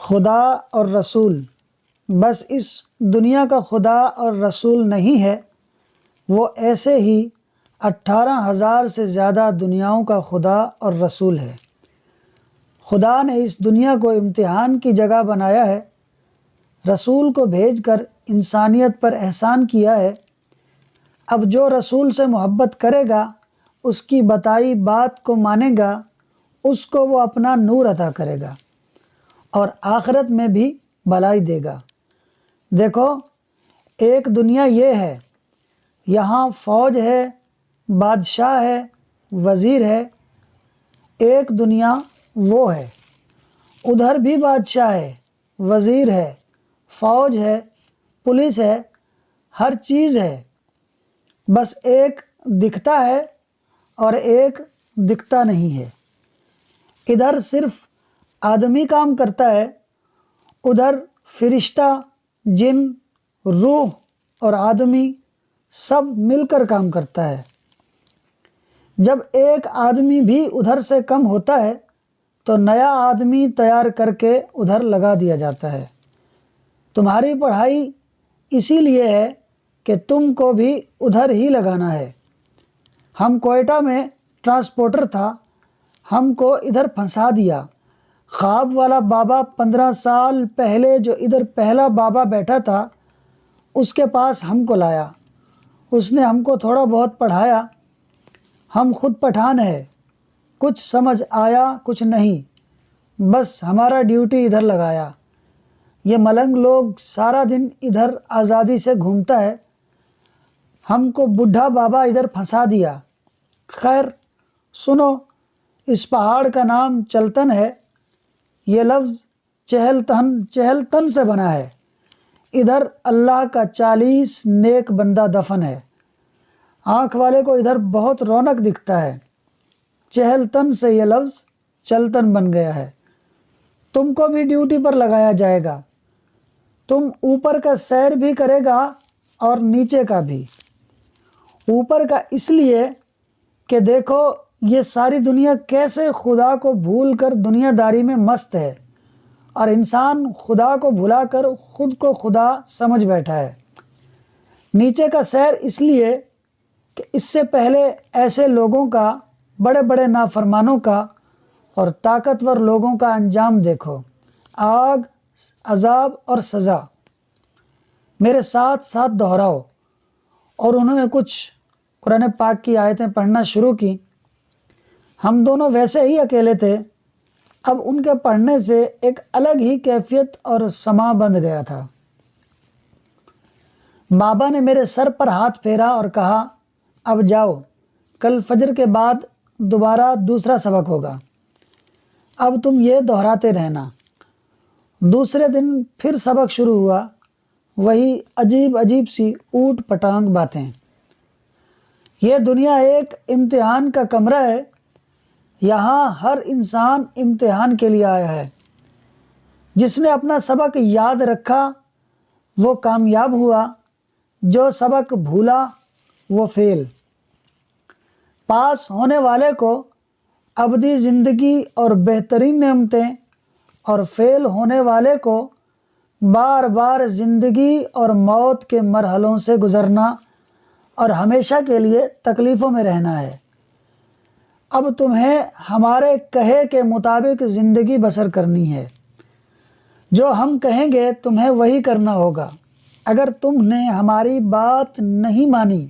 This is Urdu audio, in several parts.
خدا اور رسول بس اس دنیا کا خدا اور رسول نہیں ہے، وہ ایسے ہی 18,000 سے زیادہ دنیاؤں کا خدا اور رسول ہے۔ خدا نے اس دنیا کو امتحان کی جگہ بنایا ہے، رسول کو بھیج کر انسانیت پر احسان کیا ہے۔ اب جو رسول سے محبت کرے گا، اس کی بتائی بات کو مانے گا، اس کو وہ اپنا نور عطا کرے گا اور آخرت میں بھی بھلائی دے گا۔ دیکھو، ایک دنیا یہ ہے، یہاں فوج ہے، بادشاہ ہے، وزیر ہے۔ ایک دنیا وہ ہے، ادھر بھی بادشاہ ہے، وزیر ہے، فوج ہے، پولیس ہے، ہر چیز ہے، بس ایک دکھتا ہے اور ایک دکھتا نہیں ہے۔ ادھر صرف آدمی کام کرتا ہے، ادھر فرشتہ، جن، روح اور آدمی سب مل کر کام کرتا ہے۔ جب ایک آدمی بھی ادھر سے کم ہوتا ہے تو نیا آدمی تیار کر کے ادھر لگا دیا جاتا ہے۔ تمہاری پڑھائی اسی لیے ہے کہ تم کو بھی ادھر ہی لگانا ہے۔ ہم کوئٹہ میں ٹرانسپورٹر تھا، ہم کو ادھر پھنسا دیا۔ خواب والا بابا 15 سال پہلے جو ادھر پہلا بابا بیٹھا تھا، اس کے پاس ہم کو لایا۔ اس نے ہم کو تھوڑا بہت پڑھایا۔ ہم خود پٹھان ہیں، کچھ سمجھ آیا کچھ نہیں، بس ہمارا ڈیوٹی ادھر لگایا۔ یہ ملنگ لوگ سارا دن ادھر آزادی سے گھومتا ہے، ہم کو بڈھا بابا ادھر پھنسا دیا۔ خیر سنو، اس پہاڑ کا نام چلتن ہے۔ یہ لفظ چہل تن سے بنا ہے۔ ادھر اللہ کا 40 نیک بندہ دفن ہے۔ آنکھ والے کو ادھر بہت رونق دکھتا ہے۔ چہل تن سے یہ لفظ چلتن بن گیا ہے۔ تم کو بھی ڈیوٹی پر لگایا جائے گا۔ تم اوپر کا سیر بھی کرے گا اور نیچے کا بھی۔ اوپر کا اس لیے کہ دیکھو یہ ساری دنیا کیسے خدا کو بھول کر دنیا داری میں مست ہے، اور انسان خدا کو بھلا کر خود کو خدا سمجھ بیٹھا ہے۔ نیچے کا سیر اس لیے کہ اس سے پہلے ایسے لوگوں کا، بڑے بڑے نافرمانوں کا اور طاقتور لوگوں کا انجام دیکھو، آگ، عذاب اور سزا۔ میرے ساتھ ساتھ دہراؤ۔ اور انہوں نے کچھ قرآن پاک کی آیتیں پڑھنا شروع کی۔ ہم دونوں ویسے ہی اکیلے تھے، اب ان کے پڑھنے سے ایک الگ ہی کیفیت اور سماع بندھ گیا تھا۔ بابا نے میرے سر پر ہاتھ پھیرا اور کہا، اب جاؤ، کل فجر کے بعد دوبارہ دوسرا سبق ہوگا، اب تم یہ دہراتے رہنا۔ دوسرے دن پھر سبق شروع ہوا، وہی عجیب عجیب سی اوٹ پٹانگ باتیں۔ یہ دنیا ایک امتحان کا کمرہ ہے، یہاں ہر انسان امتحان کے لیے آیا ہے۔ جس نے اپنا سبق یاد رکھا وہ کامیاب ہوا، جو سبق بھولا وہ فیل۔ پاس ہونے والے کو ابدی زندگی اور بہترین نعمتیں، اور فیل ہونے والے کو بار بار زندگی اور موت کے مرحلوں سے گزرنا اور ہمیشہ کے لیے تکلیفوں میں رہنا ہے۔ اب تمہیں ہمارے کہے کے مطابق زندگی بسر کرنی ہے۔ جو ہم کہیں گے تمہیں وہی کرنا ہوگا۔ اگر تم نے ہماری بات نہیں مانی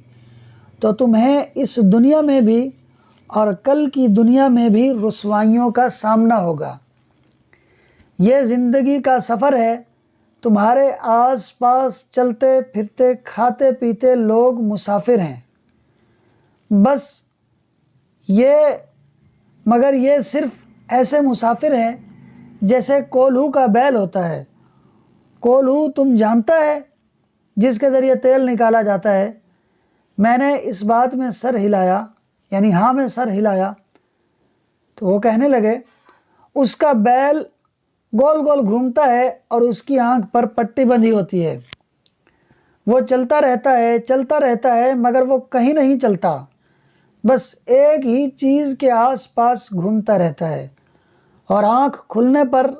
تو تمہیں اس دنیا میں بھی اور کل کی دنیا میں بھی رسوائیوں کا سامنا ہوگا۔ یہ زندگی کا سفر ہے، تمہارے آس پاس چلتے پھرتے کھاتے پیتے لوگ مسافر ہیں، بس مگر یہ صرف ایسے مسافر ہیں جیسے کولہو کا بیل ہوتا ہے۔ کولہو تم جانتا ہے، جس کے ذریعے تیل نکالا جاتا ہے۔ میں نے اس بات میں سر ہلایا، یعنی ہاں میں سر ہلایا، تو وہ کہنے لگے، اس کا بیل گول گول گھومتا ہے اور اس کی آنکھ پر پٹی بندھی ہوتی ہے۔ وہ چلتا رہتا ہے مگر وہ کہیں نہیں چلتا، بس ایک ہی چیز کے آس پاس گھومتا رہتا ہے، اور آنکھ کھلنے پر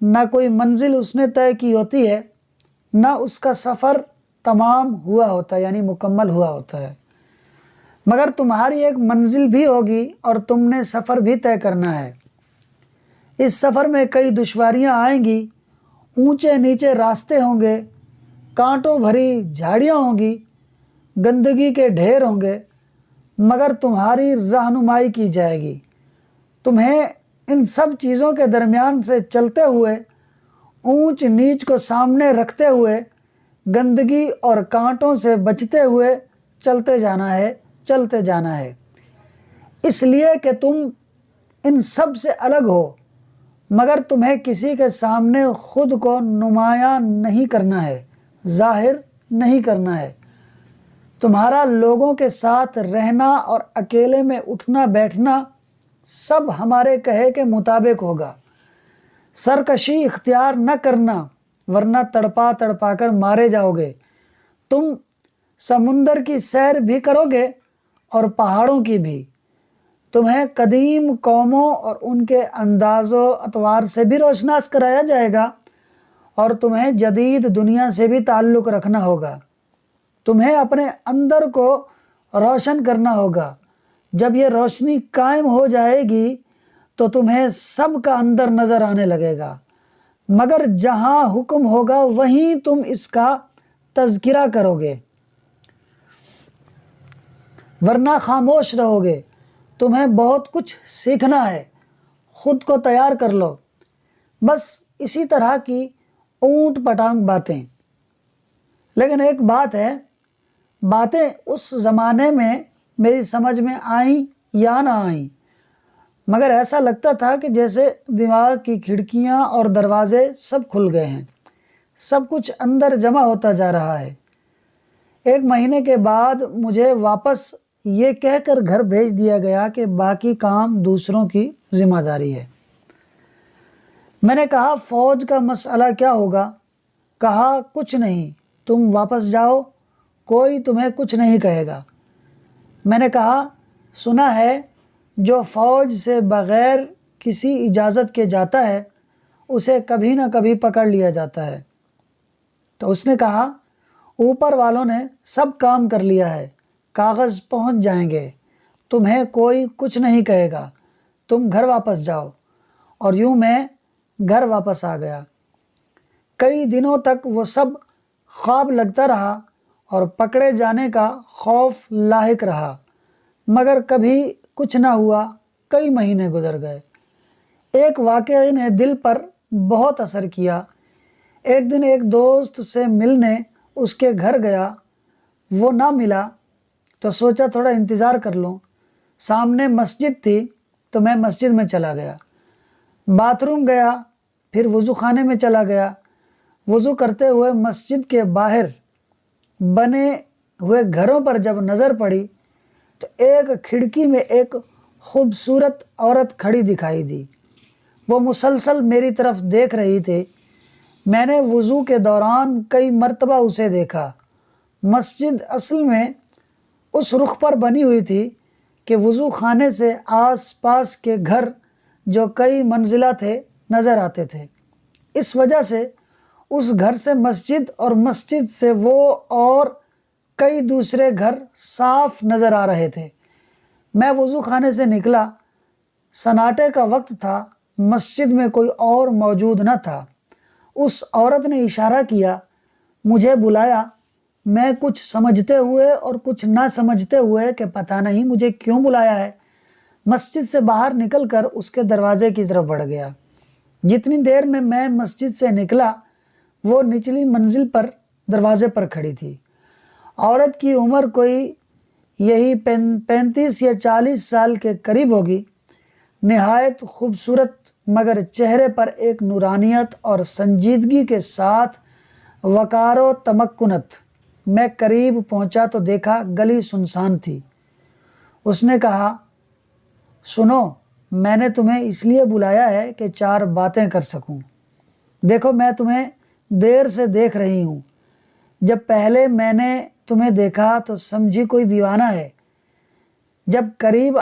نہ کوئی منزل اس نے طے کی ہوتی ہے، نہ اس کا سفر تمام ہوا ہوتا ہے یعنی مکمل ہوا ہوتا ہے، مگر تمہاری ایک منزل بھی ہوگی اور تم نے سفر بھی طے کرنا ہے۔ اس سفر میں کئی دشواریاں آئیں گی، اونچے نیچے راستے ہوں گے، کانٹوں بھری جھاڑیاں ہوں گی، گندگی کے ڈھیر ہوں گے، مگر تمہاری رہنمائی کی جائے گی۔ تمہیں ان سب چیزوں کے درمیان سے چلتے ہوئے، اونچ نیچ کو سامنے رکھتے ہوئے، گندگی اور کانٹوں سے بچتے ہوئے چلتے جانا ہے، اس لیے کہ تم ان سب سے الگ ہو، مگر تمہیں کسی کے سامنے خود کو نمایاں نہیں کرنا ہے، ظاہر نہیں کرنا ہے۔ تمہارا لوگوں کے ساتھ رہنا اور اکیلے میں اٹھنا بیٹھنا سب ہمارے کہے کے مطابق ہوگا۔ سرکشی اختیار نہ کرنا، ورنہ تڑپا تڑپا کر مارے جاؤ گے۔ تم سمندر کی سیر بھی کرو گے اور پہاڑوں کی بھی۔ تمہیں قدیم قوموں اور ان کے انداز و اطوار سے بھی روشناس کرایا جائے گا، اور تمہیں جدید دنیا سے بھی تعلق رکھنا ہوگا۔ تمہیں اپنے اندر کو روشن کرنا ہوگا۔ جب یہ روشنی قائم ہو جائے گی تو تمہیں سب کا اندر نظر آنے لگے گا، مگر جہاں حکم ہوگا وہیں تم اس کا تذکرہ کرو گے، ورنہ خاموش رہو گے۔ تمہیں بہت کچھ سیکھنا ہے، خود کو تیار کر لو۔ بس اسی طرح کی اونٹ پٹانگ باتیں۔ لیکن ایک بات ہے، باتیں اس زمانے میں میری سمجھ میں آئیں یا نہ آئیں، مگر ایسا لگتا تھا کہ جیسے دماغ کی کھڑکیاں اور دروازے سب کھل گئے ہیں، سب کچھ اندر جمع ہوتا جا رہا ہے۔ 1 مہینے کے بعد مجھے واپس یہ کہہ کر گھر بھیج دیا گیا کہ باقی کام دوسروں کی ذمہ داری ہے۔ میں نے کہا فوج کا مسئلہ کیا ہوگا؟ کہا کچھ نہیں، تم واپس جاؤ، کوئی تمہیں کچھ نہیں کہے گا۔ میں نے کہا سنا ہے جو فوج سے بغیر کسی اجازت کے جاتا ہے اسے کبھی نہ کبھی پکڑ لیا جاتا ہے۔ تو اس نے کہا اوپر والوں نے سب کام کر لیا ہے، کاغذ پہنچ جائیں گے، تمہیں کوئی کچھ نہیں کہے گا، تم گھر واپس جاؤ۔ اور یوں میں گھر واپس آ گیا۔ کئی دنوں تک وہ سب خواب لگتا رہا اور پکڑے جانے کا خوف لاحق رہا، مگر کبھی کچھ نہ ہوا۔ کئی مہینے گزر گئے۔ ایک واقعے نے دل پر بہت اثر کیا۔ ایک دن ایک دوست سے ملنے اس کے گھر گیا، وہ نہ ملا تو سوچا تھوڑا انتظار کر لوں۔ سامنے مسجد تھی تو میں مسجد میں چلا گیا، باتھ روم گیا، پھر وضو خانے میں چلا گیا۔ وضو کرتے ہوئے مسجد کے باہر بنے ہوئے گھروں پر جب نظر پڑی تو ایک کھڑکی میں ایک خوبصورت عورت کھڑی دکھائی دی۔ وہ مسلسل میری طرف دیکھ رہی تھی۔ میں نے وضو کے دوران کئی مرتبہ اسے دیکھا۔ مسجد اصل میں اس رخ پر بنی ہوئی تھی کہ وضو خانے سے آس پاس کے گھر جو کئی منزلہ تھے نظر آتے تھے۔ اس وجہ سے اس گھر سے مسجد اور مسجد سے وہ اور کئی دوسرے گھر صاف نظر آ رہے تھے۔ میں وضو خانے سے نکلا، سناٹے کا وقت تھا، مسجد میں کوئی اور موجود نہ تھا۔ اس عورت نے اشارہ کیا، مجھے بلایا۔ میں کچھ سمجھتے ہوئے اور کچھ نہ سمجھتے ہوئے کہ پتہ نہیں مجھے کیوں بلایا ہے، مسجد سے باہر نکل کر اس کے دروازے کی طرف بڑھ گیا۔ جتنی دیر میں مسجد سے نکلا وہ نچلی منزل پر دروازے پر کھڑی تھی۔ عورت کی عمر کوئی یہی 35 یا 40 سال کے قریب ہوگی، نہایت خوبصورت، مگر چہرے پر ایک نورانیت اور سنجیدگی کے ساتھ وقار و تمکنت۔ میں قریب پہنچا تو دیکھا گلی سنسان تھی۔ اس نے کہا سنو، میں نے تمہیں اس لیے بلایا ہے کہ 4 باتیں کر سکوں۔ دیکھو میں تمہیں دیر سے دیکھ رہی ہوں، جب پہلے میں نے تمہیں دیکھا تو سمجھی کوئی دیوانہ ہے، جب قریب